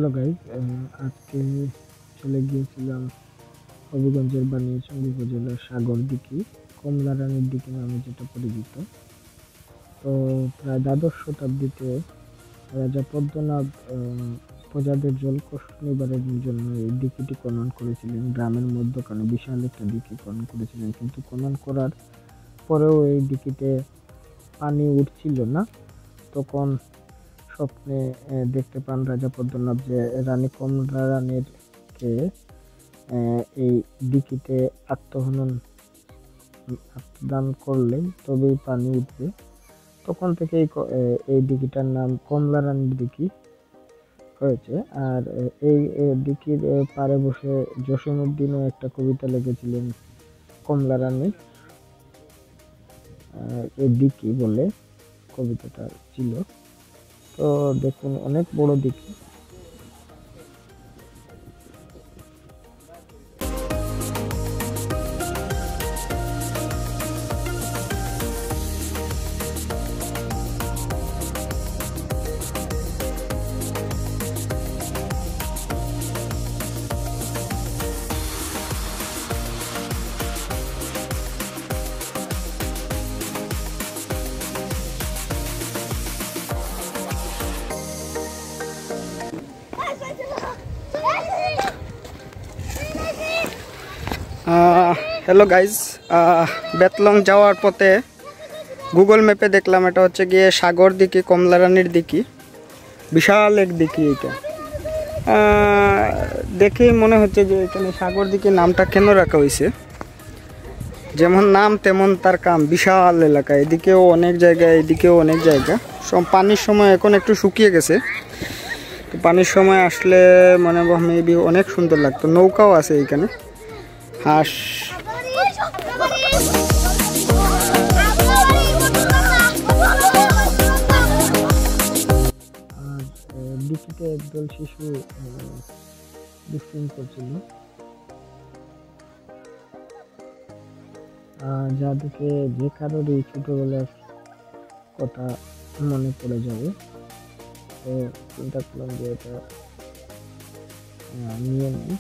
Hello guys, আজকে চলে গিয়েছিলাম হবিগঞ্জের বানিয়াচং উপজেলার সাগরদিঘি, কমলারানীর দিঘি নামে যেটা পরিচিত। তো প্রায় দ্বাদশ শতাব্দীতে রাজা পদ্মনাভ প্রজাদের জলকষ্ট নিবারণের জন্য এই দিঘিটি খনন করেছিলেন। গ্রামের মধ্যখানে বিশাল একটা দিঘি খনন করেছিলেন, কিন্তু খনন করার পরেও এই দিঘিতে পানি উঠছিল না। তখন স্বপ্নে দেখতে পান রাজা পদ্মনাভ যে রানী কমলারানীর কে এই দিঘিতে আত্মদান করলে তবেই পানি উঠবে। তখন থেকে এই দিঘিটার নাম কমলারানীর দিঘি হয়েছে। আর এই দিঘির পাড়ে বসে জসীমউদ্দীনও একটা কবিতা লিখেছিলেন কমলারানীর এই দিঘি বলে কবিতাটা ছিল। তো দেখুন, অনেক বড় দিঘি। হ্যালো গাইজ, বেতলং যাওয়ার পথে গুগল ম্যাপে দেখলাম এটা হচ্ছে গিয়ে সাগরদিঘি, কমলারানীর দিঘি। বিশাল এক দিঘি এটা। দেখেই মনে হচ্ছে যে এখানে সাগরদিঘি নামটা কেন রাখা হয়েছে। যেমন নাম তেমন তার কাম। বিশাল এলাকা, এদিকেও অনেক জায়গা, এদিকেও অনেক জায়গা। সব পানির সময় এখন একটু শুকিয়ে গেছে, তো পানির সময় আসলে মনে হয় মেবি অনেক সুন্দর লাগতো। নৌকাও আছে এখানে, হাঁস। আর দিঘিতে একদল শিশু দুষ্টামি করছিল, যা দেখে যে কারোরই ছোটবেলার কথা মনে পড়ে যাবে। তো চিন্তা করলাম যে এটা নিয়ে নিই।